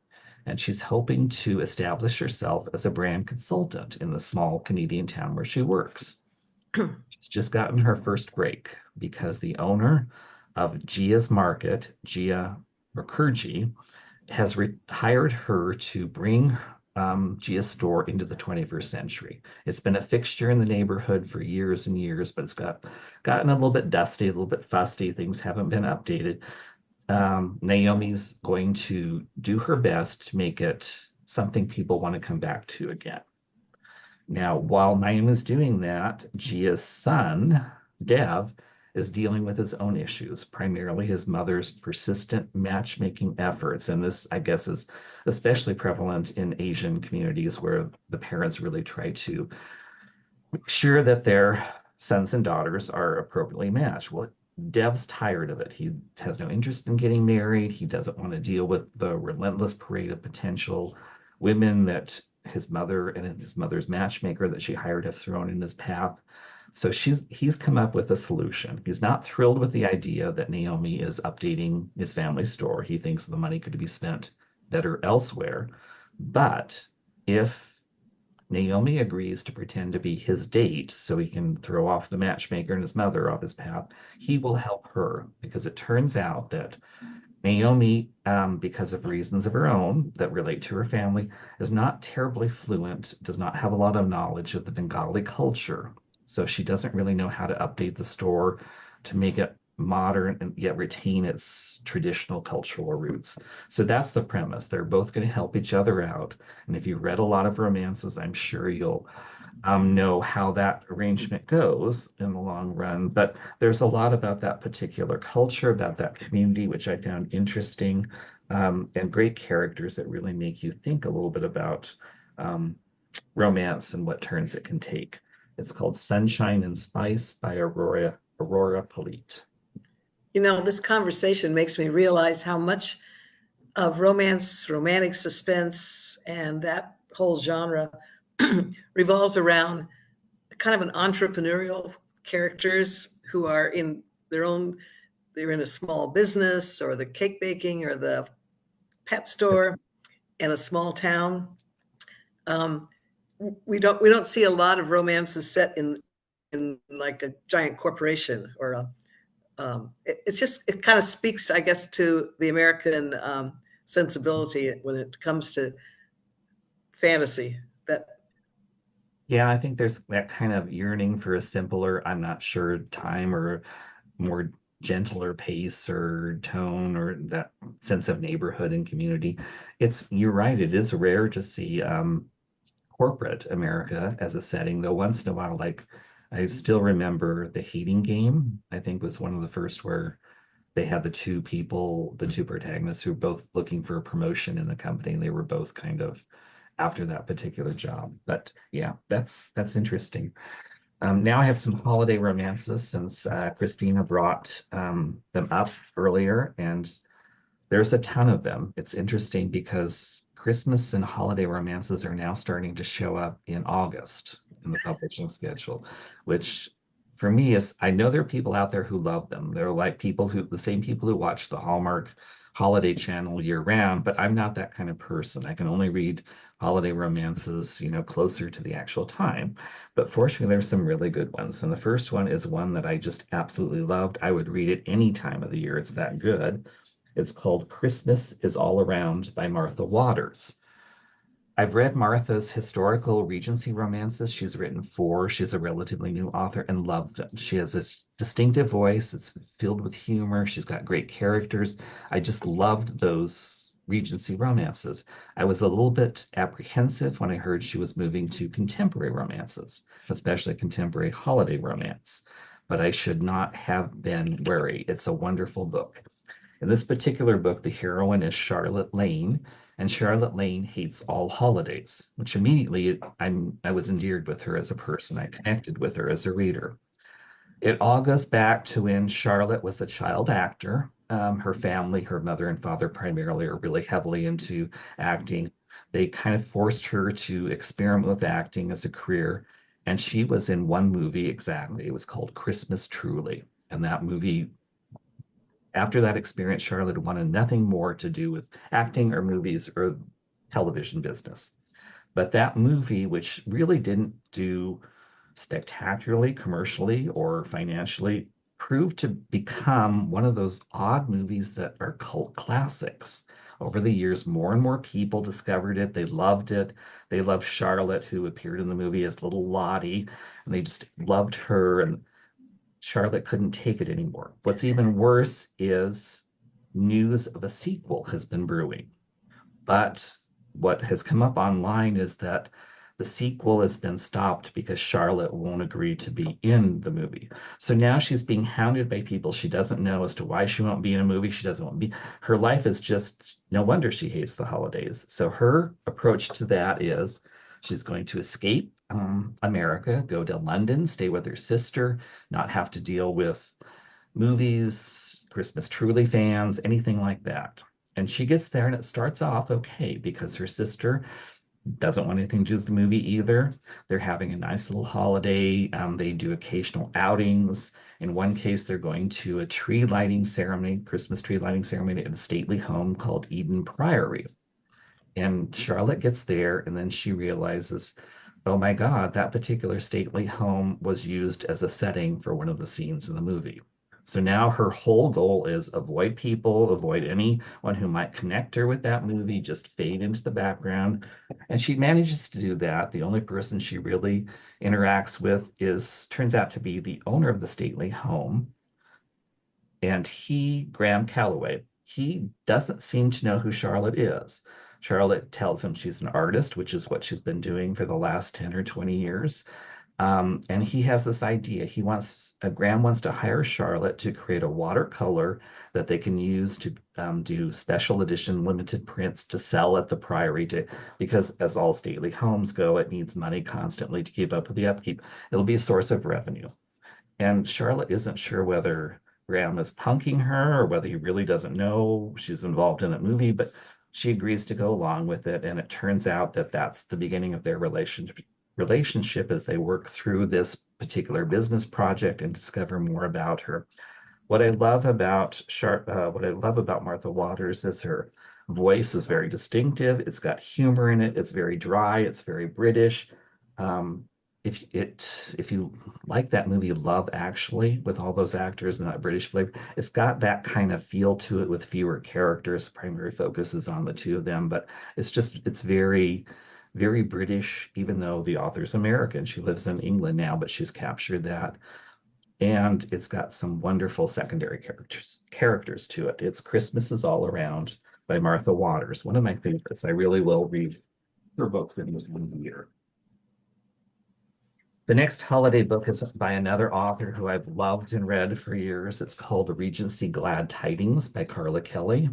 and she's hoping to establish herself as a brand consultant in the small Canadian town where she works. She's just gotten her first break because the owner of Gia's Market, Gia Mukherjee, has hired her to bring Gia's store into the 21st century. It's been a fixture in the neighborhood for years and years, but it's gotten a little bit dusty, a little bit fusty. Things haven't been updated. Naomi's going to do her best to make it something people want to come back to again. Now, while Naomi's doing that, Gia's son, Dev, is dealing with his own issues, primarily his mother's persistent matchmaking efforts. And this, I guess, is especially prevalent in Asian communities where the parents really try to make sure that their sons and daughters are appropriately matched. Well, Dev's tired of it. He has no interest in getting married. He doesn't want to deal with the relentless parade of potential women that his mother and his mother's matchmaker that she hired have thrown in his path. So he's come up with a solution. He's not thrilled with the idea that Naomi is updating his family store. He thinks the money could be spent better elsewhere. But if Naomi agrees to pretend to be his date so he can throw off the matchmaker and his mother off his path, he will help her, because it turns out that Naomi, because of reasons of her own that relate to her family, is not terribly fluent, does not have a lot of knowledge of the Bengali culture. So she doesn't really know how to update the store to make it modern and yet retain its traditional cultural roots. So that's the premise. They're both going to help each other out. And if you've read a lot of romances, I'm sure you'll know how that arrangement goes in the long run. But there's a lot about that particular culture, about that community, which I found interesting, and great characters that really make you think a little bit about romance and what turns it can take. It's called Sunshine and Spice by Aurora Polite. This conversation makes me realize how much of romance, romantic suspense, and that whole genre revolves around kind of an entrepreneurial characters who are in they're in a small business or the cake baking or the pet store in a small town. We don't see a lot of romances set in like a giant corporation or it kind of speaks, I guess, to the American sensibility when it comes to fantasy. Yeah, I think there's that kind of yearning for a simpler, I'm not sure, time or more gentler pace or tone or that sense of neighborhood and community. You're right, it is rare to see corporate America as a setting, though once in a while, like I still remember The Hating Game, I think was one of the first where they had the two protagonists who were both looking for a promotion in the company, and they were both kind of after that particular job. But yeah, that's interesting. Now I have some holiday romances since Christina brought them up earlier, and there's a ton of them. It's interesting because Christmas and holiday romances are now starting to show up in August in the publishing schedule, which for me is, I know there are people out there who love them. They're like the same people who watch the Hallmark holiday channel year round, but I'm not that kind of person. I can only read holiday romances, closer to the actual time. But fortunately, there's some really good ones. And the first one is one that I just absolutely loved. I would read it any time of the year. It's that good. It's called Christmas is All Around by Martha Waters. I've read Martha's historical Regency romances. She's written 4. She's a relatively new author and loved them. She has this distinctive voice. It's filled with humor. She's got great characters. I just loved those Regency romances. I was a little bit apprehensive when I heard she was moving to contemporary romances, especially contemporary holiday romance. But I should not have been wary. It's a wonderful book. In this particular book, the heroine is Charlotte Lane, and Charlotte Lane hates all holidays, which immediately I was endeared with her as a person. I connected with her as a reader. It all goes back to when Charlotte was a child actor. Her family, her mother and father primarily, are really heavily into acting. They kind of forced her to experiment with acting as a career. And she was in one movie exactly. It was called Christmas Truly. And that movie, after that experience, Charlotte wanted nothing more to do with acting or movies or television business. But that movie, which really didn't do spectacularly commercially or financially, proved to become one of those odd movies that are cult classics. Over the years, more and more people discovered it. They loved it. They loved Charlotte, who appeared in the movie as little Lottie, and they just loved her. And Charlotte couldn't take it anymore. What's even worse is news of a sequel has been brewing. But what has come up online is that the sequel has been stopped because Charlotte won't agree to be in the movie. So now she's being hounded by people she doesn't know as to why she won't be in a movie. She doesn't want to be. Her life is just, no wonder she hates the holidays. So her approach to that is she's going to escape America, go to London, stay with her sister, not have to deal with movies, Christmas Truly fans, anything like that. And she gets there and it starts off okay because her sister doesn't want anything to do with the movie either. They're having a nice little holiday. They do occasional outings. In one case, they're going to a tree lighting ceremony, Christmas tree lighting ceremony at a stately home called Eden Priory. And Charlotte gets there and then she realizes, oh my God, that particular stately home was used as a setting for one of the scenes in the movie. So now her whole goal is avoid people, avoid anyone who might connect her with that movie, just fade into the background. And she manages to do that. The only person she really interacts with turns out to be the owner of the stately home. And Graham Calloway, he doesn't seem to know who Charlotte is. Charlotte tells him she's an artist, which is what she's been doing for the last 10 or 20 years. And he has this idea. Graham wants to hire Charlotte to create a watercolor that they can use to do special edition limited prints to sell at the Priory because as all stately homes go, it needs money constantly to keep up with the upkeep. It'll be a source of revenue. And Charlotte isn't sure whether Graham is punking her or whether he really doesn't know she's involved in that movie, but she agrees to go along with it. And it turns out that that's the beginning of their relationship as they work through this particular business project and discover more about her. What I love about Martha Waters is her voice is very distinctive. It's got humor in it. It's very dry. It's very British. If you like that movie Love Actually with all those actors and that British flavor, it's got that kind of feel to it with fewer characters. Primary focus is on the two of them, but it's very, very British, even though the author's American. She lives in England now, but she's captured that. And it's got some wonderful secondary characters to it. It's Christmas is All Around by Martha Waters, one of my favorites. I really will read her books in this one year. The next holiday book is by another author who I've loved and read for years. It's called Regency Glad Tidings by Carla Kelly.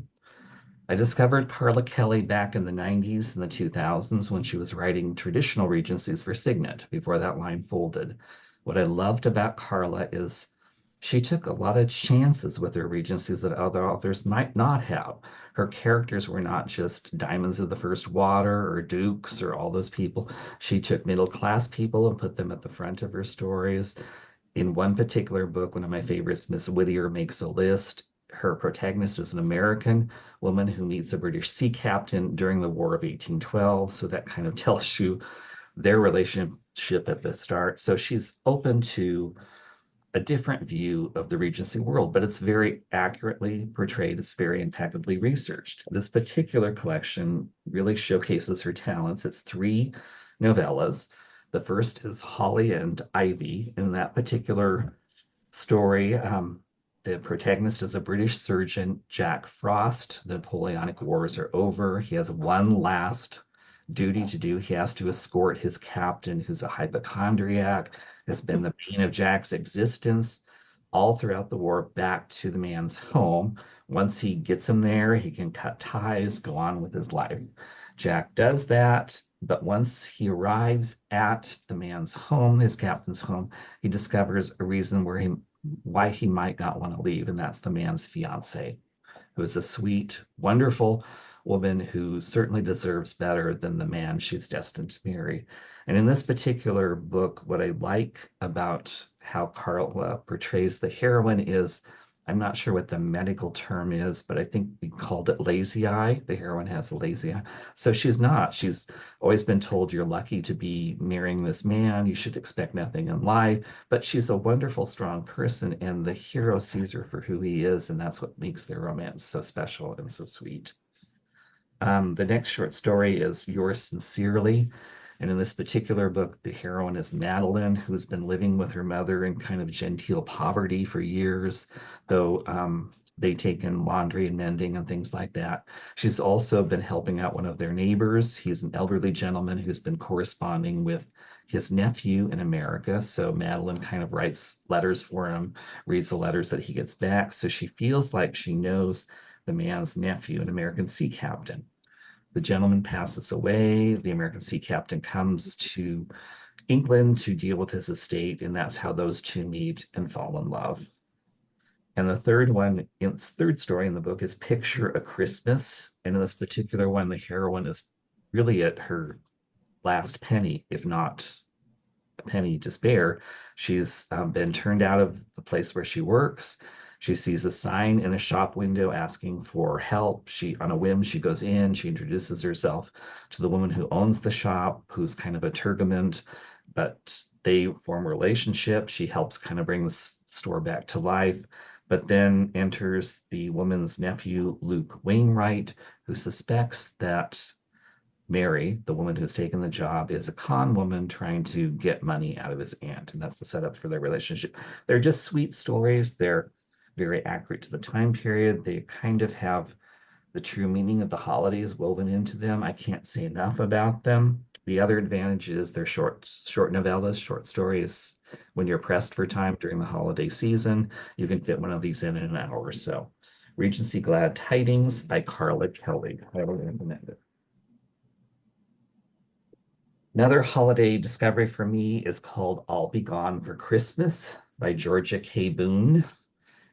I discovered Carla Kelly back in the 90s and the 2000s when she was writing traditional Regencies for Signet before that line folded. What I loved about Carla is she took a lot of chances with her Regencies that other authors might not have. Her characters were not just diamonds of the first water or dukes or all those people. She took middle-class people and put them at the front of her stories. In one particular book, one of my favorites, Miss Whittier Makes a List, her protagonist is an American woman who meets a British sea captain during the War of 1812. So that kind of tells you their relationship at the start. So she's open to a different view of the Regency world, but it's very accurately portrayed. It's very impeccably researched. This particular collection really showcases her talents. It's 3 novellas. The first is Holly and Ivy. In that particular story, the protagonist is a British surgeon, Jack Frost. The Napoleonic Wars are over. He has one last duty to do. He has to escort his captain, who's a hypochondriac, has been the bane of Jack's existence. all throughout the war back to the man's home. Once he gets him there, he can cut ties, go on with his life. Jack does that, but once he arrives at the man's home, his captain's home, he discovers a reason why he might not want to leave, and that's the man's fiance, who is a sweet, wonderful woman who certainly deserves better than the man she's destined to marry. And in this particular book, what I like about how Carla portrays the heroine is, I'm not sure what the medical term is, but I think we called it lazy eye. The heroine has a lazy eye. So she's not. She's always been told you're lucky to be marrying this man. You should expect nothing in life. But she's a wonderful, strong person, and the hero sees her for who he is, and that's what makes their romance so special and so sweet. The next short story is Yours Sincerely. And in this particular book, the heroine is Madeline, who's been living with her mother in kind of genteel poverty for years, though they take in laundry and mending and things like that. She's also been helping out one of their neighbors. He's an elderly gentleman who's been corresponding with his nephew in America. So Madeline kind of writes letters for him, reads the letters that he gets back. So she feels like she knows the man's nephew, an American sea captain. The gentleman passes away. The American sea captain comes to England to deal with his estate, and that's how those two meet and fall in love. And the third story in the book is Picture a Christmas. And in this particular one, the heroine is really at her last penny, if not a penny to spare. She's been turned out of the place where she works. She sees a sign in a shop window asking for help. On a whim, she goes in, she introduces herself to the woman who owns the shop, who's kind of a turgament, but they form a relationship. She helps kind of bring the store back to life, but then enters the woman's nephew, Luke Wainwright, who suspects that Mary, the woman who's taken the job, is a con woman trying to get money out of his aunt, and that's the setup for their relationship. They're just sweet stories. They're very accurate to the time period. They kind of have the true meaning of the holidays woven into them. I can't say enough about them. The other advantage is they're short novellas, short stories. When you're pressed for time during the holiday season, you can fit one of these in an hour or so. Regency Glad Tidings by Carla Kelly. Highly recommend it. Another holiday discovery for me is called I'll Be Gone for Christmas by Georgia K. Boone.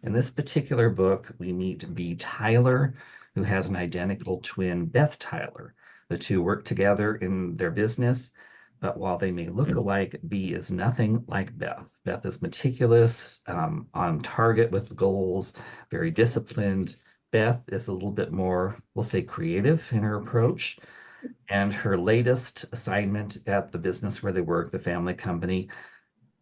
In this particular book, we meet Bea Tyler, who has an identical twin, Beth Tyler. The two work together in their business, but while they may look alike, Bea is nothing like Beth. Beth is meticulous, on target with goals, very disciplined. Beth is a little bit more, we'll say, creative in her approach. And her latest assignment at the business where they work, the family company,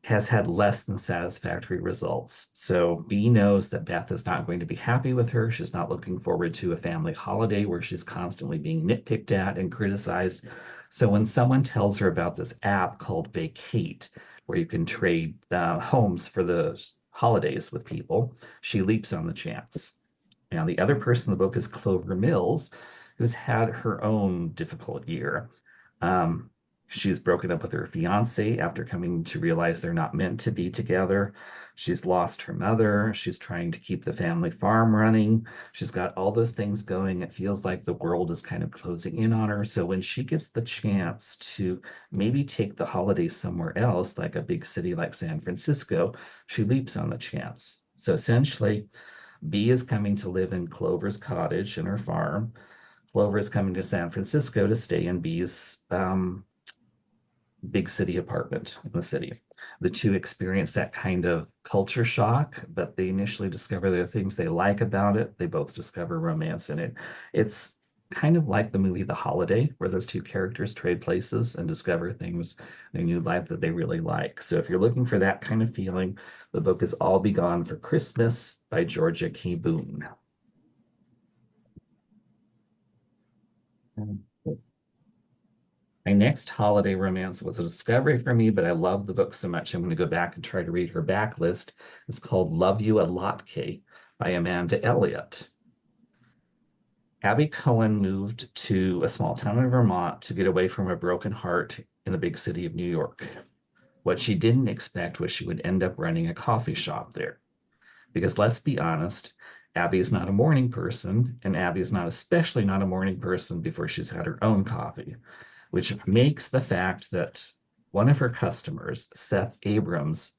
has had less than satisfactory results. So Bea knows that Beth is not going to be happy with her. She's not looking forward to a family holiday where she's constantly being nitpicked at and criticized. So when someone tells her about this app called Vacate, where you can trade homes for the holidays with people, she leaps on the chance. Now, the other person in the book is Clover Mills, who's had her own difficult year. She's broken up with her fiance after coming to realize they're not meant to be together. She's lost her mother. She's trying to keep the family farm running. She's got all those things going. It feels like the world is kind of closing in on her. So when she gets the chance to maybe take the holidays somewhere else, like a big city like San Francisco, she leaps on the chance. So essentially, Bea is coming to live in Clover's cottage in her farm. Clover is coming to San Francisco to stay in Bea's big city apartment in the city. The two experience that kind of culture shock, but they initially discover there are things they like about it. They both discover romance in it. It's kind of like the movie The Holiday, where those two characters trade places and discover things in their new life that they really like. So if you're looking for that kind of feeling, the book is I'll Be Gone for Christmas by Georgia K. Boone. My next holiday romance was a discovery for me, but I love the book so much I'm going to go back and try to read her backlist. It's called Love You a Lotke by Amanda Elliott. Abby Cohen moved to a small town in Vermont to get away from a broken heart in the big city of New York. What she didn't expect was she would end up running a coffee shop there. Because let's be honest, Abby is not a morning person, and Abby is especially not a morning person before she's had her own coffee, which makes the fact that one of her customers, Seth Abrams,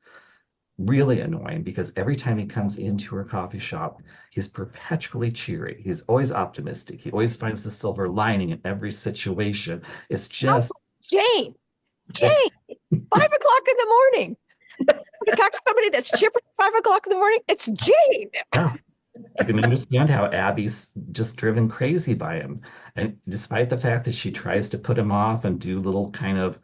really annoying because every time he comes into her coffee shop, he's perpetually cheery. He's always optimistic. He always finds the silver lining in every situation. It's just Jayne, 5 o'clock in the morning. You talk to somebody that's chipper at 5 o'clock in the morning, it's Jayne. Yeah. I can understand how Abby's just driven crazy by him. And despite the fact that she tries to put him off and do little kind of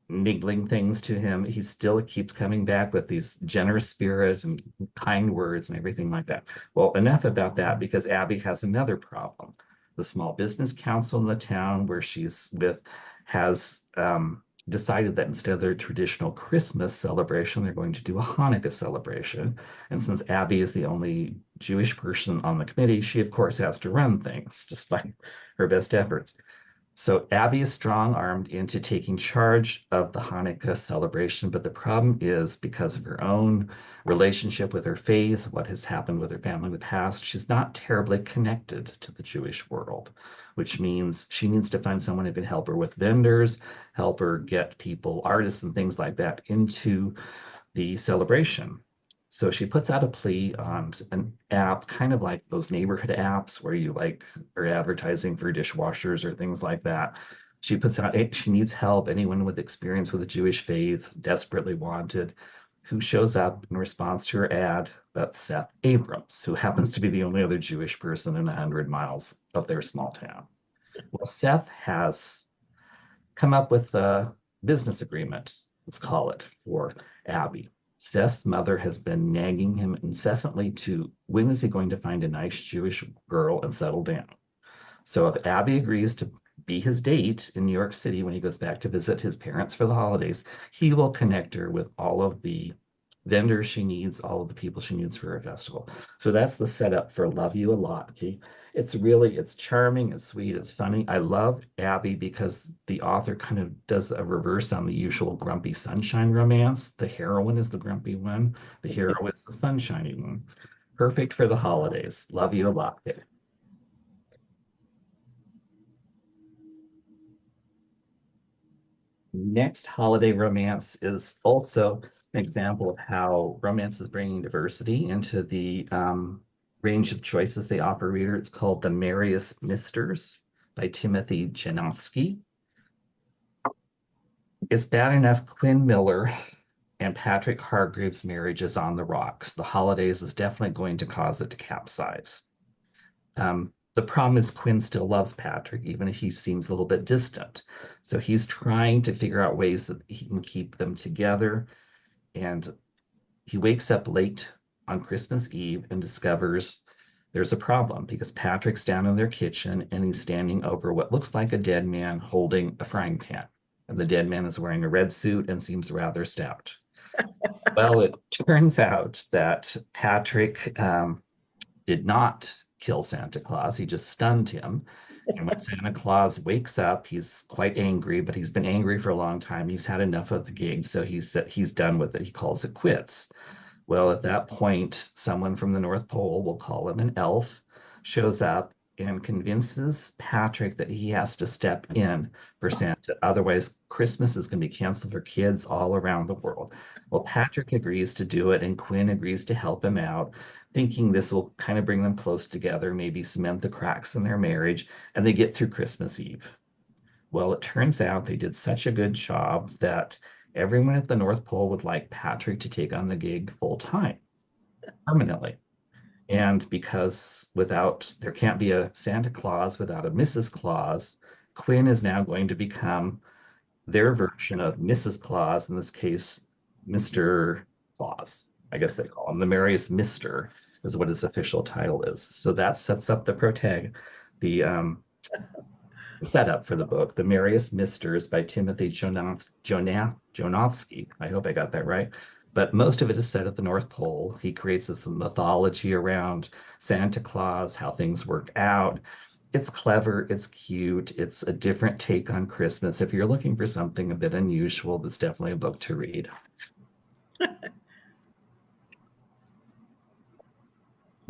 niggling things to him, he still keeps coming back with these generous spirit and kind words and everything like that. Well, enough about that, because Abby has another problem. The small business council in the town where she's with has decided that instead of their traditional Christmas celebration, they're going to do a Hanukkah celebration. And since Abby is the only Jewish person on the committee, she of course has to run things despite her best efforts. So Abby is strong-armed into taking charge of the Hanukkah celebration, but the problem is because of her own relationship with her faith, what has happened with her family in the past, she's not terribly connected to the Jewish world, which means she needs to find someone who can help her with vendors, help her get people, artists and things like that into the celebration. So she puts out a plea on an app, kind of like those neighborhood apps where you like are advertising for dishwashers or things like that. She puts out, she needs help, anyone with experience with the Jewish faith, desperately wanted. Who shows up in response to her ad? But Seth Abrams, who happens to be the only other Jewish person in 100 miles of their small town. Well, Seth has come up with a business agreement, let's call it, for Abby. Seth's mother has been nagging him incessantly to when is he going to find a nice Jewish girl and settle down. So if Abby agrees to be his date in New York City when he goes back to visit his parents for the holidays, he will connect her with all of the vendors she needs, all of the people she needs for her festival. So that's the setup for Love You a Lot. Okay? It's charming, it's sweet, it's funny. I love Abby because the author kind of does a reverse on the usual grumpy sunshine romance. The heroine is the grumpy one, the hero is the sunshiny one. Perfect for the holidays. Love You a Lot. There. Next holiday romance is also an example of how romance is bringing diversity into the range of choices they offer reader. It's called The Merriest Misters by Timothy Janofsky. It's bad enough Quinn Miller and Patrick Hargreaves' marriage is on the rocks. The holidays is definitely going to cause it to capsize. The problem is Quinn still loves Patrick, even if he seems a little bit distant. So he's trying to figure out ways that he can keep them together. And he wakes up late on Christmas Eve and discovers there's a problem because Patrick's down in their kitchen and he's standing over what looks like a dead man holding a frying pan. And the dead man is wearing a red suit and seems rather stout. Well, it turns out that Patrick did not kill Santa Claus. He just stunned him. And when Santa Claus wakes up, he's quite angry, but he's been angry for a long time. He's had enough of the gig, so he's done with it. He calls it quits. Well, at that point, someone from the North Pole, we'll call him an elf, shows up and convinces Patrick that he has to step in for Santa. Otherwise, Christmas is going to be canceled for kids all around the world. Well, Patrick agrees to do it, and Quinn agrees to help him out, thinking this will kind of bring them close together, maybe cement the cracks in their marriage, and they get through Christmas Eve. Well, it turns out they did such a good job that everyone at the North Pole would like Patrick to take on the gig full time, permanently. And because there can't be a Santa Claus without a Mrs. Claus, Quinn is now going to become their version of Mrs. Claus, in this case, Mr. Claus. I guess they call him the Merriest Mister is what his official title is. So that sets up the setup for the book, The Merriest Misters by Timothy Janofsky. I hope I got that right. But most of it is set at the North Pole. He creates this mythology around Santa Claus, how things work out. It's clever, it's cute, it's a different take on Christmas. If you're looking for something a bit unusual, that's definitely a book to read.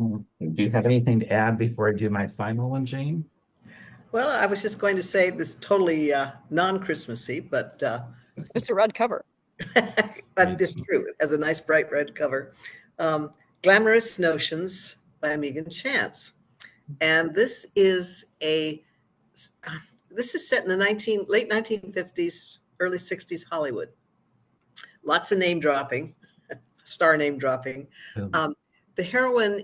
Do you have anything to add before I do my final one, Jane? Well, I was just going to say this totally non-Christmassy, but Just a red cover. but it's true. It has a nice bright red cover. Glamorous Notions by Megan Chance. And this is set in the late 1950s, early 60s Hollywood. Lots of name dropping, star name dropping. The heroine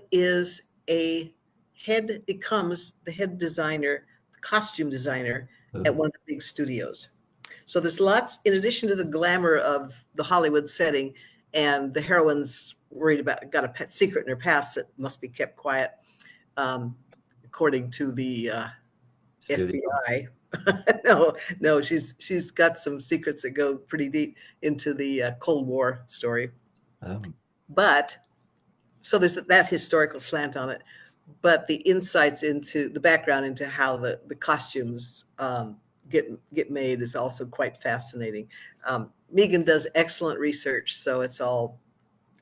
becomes the head designer, the costume designer at one of the big studios. So there's lots, in addition to the glamour of the Hollywood setting, and the heroine's got a pet secret in her past that must be kept quiet, according to the FBI. No, she's got some secrets that go pretty deep into the Cold War story. But so there's that historical slant on it, but the insights into the background into how the costumes get made is also quite fascinating. Megan does excellent research, so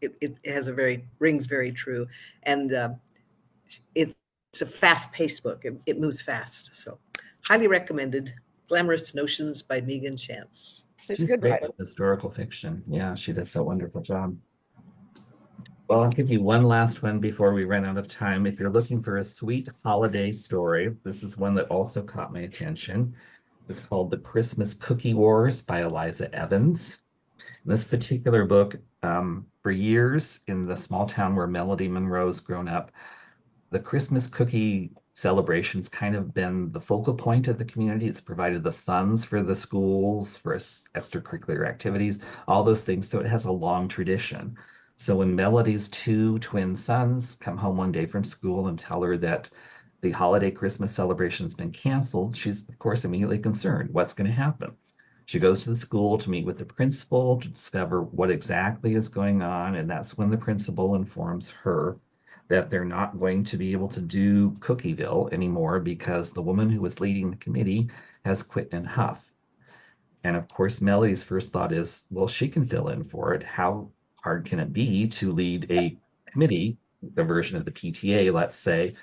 it rings very true, and it's a fast-paced book. It moves fast, so highly recommended. Glamorous Notions by Megan Chance. She's great at historical fiction. Yeah, she does a wonderful job. Well, I'll give you one last one before we run out of time. If you're looking for a sweet holiday story, this is one that also caught my attention. It's called The Christmas Cookie Wars by Eliza Evans. This particular book, for years in the small town where Melody Monroe's grown up, the Christmas cookie celebration's kind of been the focal point of the community. It's provided the funds for the schools, for extracurricular activities, all those things. So it has a long tradition. So when Melody's two twin sons come home one day from school and tell her that the holiday Christmas celebration's been canceled, she's, of course, immediately concerned. What's going to happen? She goes to the school to meet with the principal to discover what exactly is going on. And that's when the principal informs her that they're not going to be able to do Cookieville anymore because the woman who was leading the committee has quit in huff. And of course, Melody's first thought is, well, she can fill in for it. How hard can it be to lead a committee, the version of the PTA, let's say,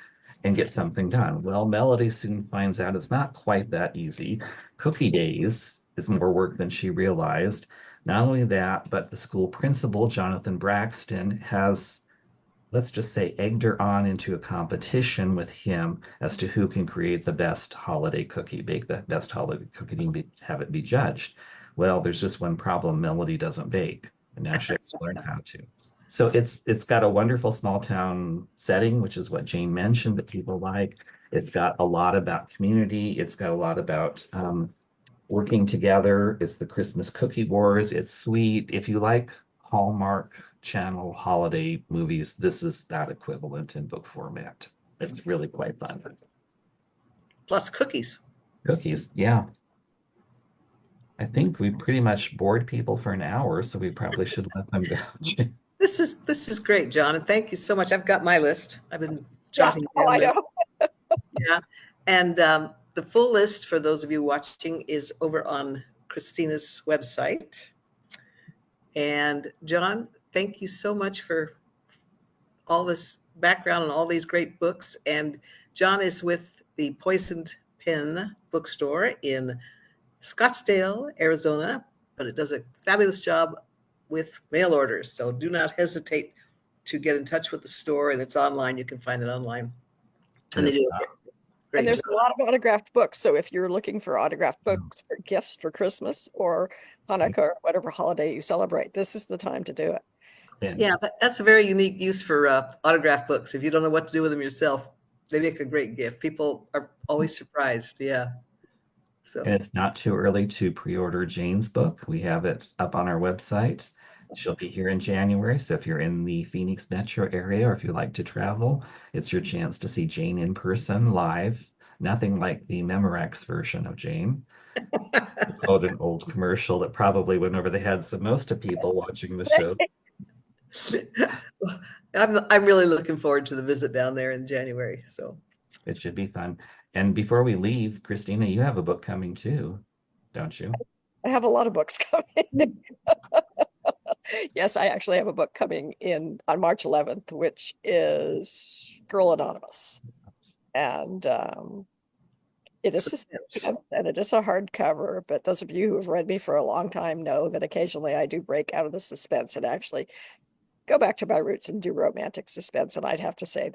and get something done? Well, Melody soon finds out it's not quite that easy. Cookie Days is more work than she realized. Not only that, but the school principal, Jonathan Braxton, has, let's just say, egged her on into a competition with him as to who can create the best holiday cookie, bake the best holiday cookie, and have it be judged. Well, there's just one problem. Melody doesn't bake, and now she has to learn how to. So it's got a wonderful small town setting, which is what Jane mentioned that people like. It's got a lot about community. It's got a lot about working together. It's the Christmas Cookie Wars. It's sweet. If you like Hallmark Channel holiday movies, this is that equivalent in book format. It's really quite fun. Plus cookies. Cookies, yeah. I think we pretty much bored people for an hour, so we probably should let them go. This is great, John, and thank you so much. I've got my list. I've been jotting down. I know. Yeah, and the full list for those of you watching is over on Christina's website. And John, thank you so much for all this background and all these great books. And John is with the Poisoned Pen bookstore in Scottsdale, Arizona, but it does a fabulous job with mail orders. So do not hesitate to get in touch with the store, and it's online. You can find it online. And they do and there's a lot of autographed books. So if you're looking for autographed books for gifts for Christmas or Hanukkah or whatever holiday you celebrate, this is the time to do it. Yeah, that's a very unique use for autographed books. If you don't know what to do with them yourself, they make a great gift. People are always surprised. Yeah. So. And it's not too early to pre-order Jane's book. We have it up on our website. She'll be here in January. So if you're in the Phoenix metro area, or if you like to travel, it's your chance to see Jayne in person live. Nothing like the Memorex version of Jayne. Quote an old commercial that probably went over the heads of most of people watching the show. I'm really looking forward to the visit down there in January. So it should be fun. And before we leave, Christina, you have a book coming too, don't you? I have a lot of books coming. Yes, I actually have a book coming in on March 11th, which is Girl Anonymous. And it is suspense, and it is a hardcover, but those of you who have read me for a long time know that occasionally I do break out of the suspense and actually go back to my roots and do romantic suspense. And I'd have to say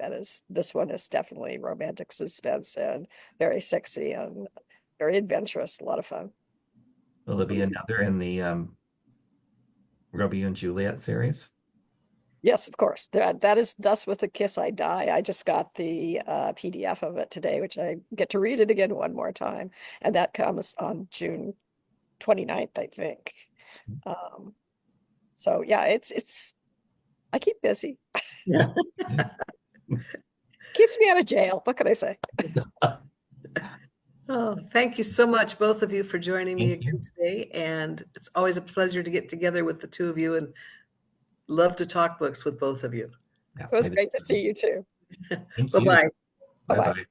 this one is definitely romantic suspense and very sexy and very adventurous, a lot of fun. Will there be another in the Romeo and Juliet series? Yes, of course. That is Thus With a Kiss I Die. I just got the PDF of it today, which I get to read it again one more time. And that comes on June 29th, I think. So yeah, it's I keep busy. Yeah. Keeps me out of jail. What can I say? Oh, thank you so much, both of you, for joining me Thank you. again today. And it's always a pleasure to get together with the two of you, and love to talk books with both of you. Yeah, It was great to see you too. Thank you. Bye-bye. Bye-bye. Bye-bye.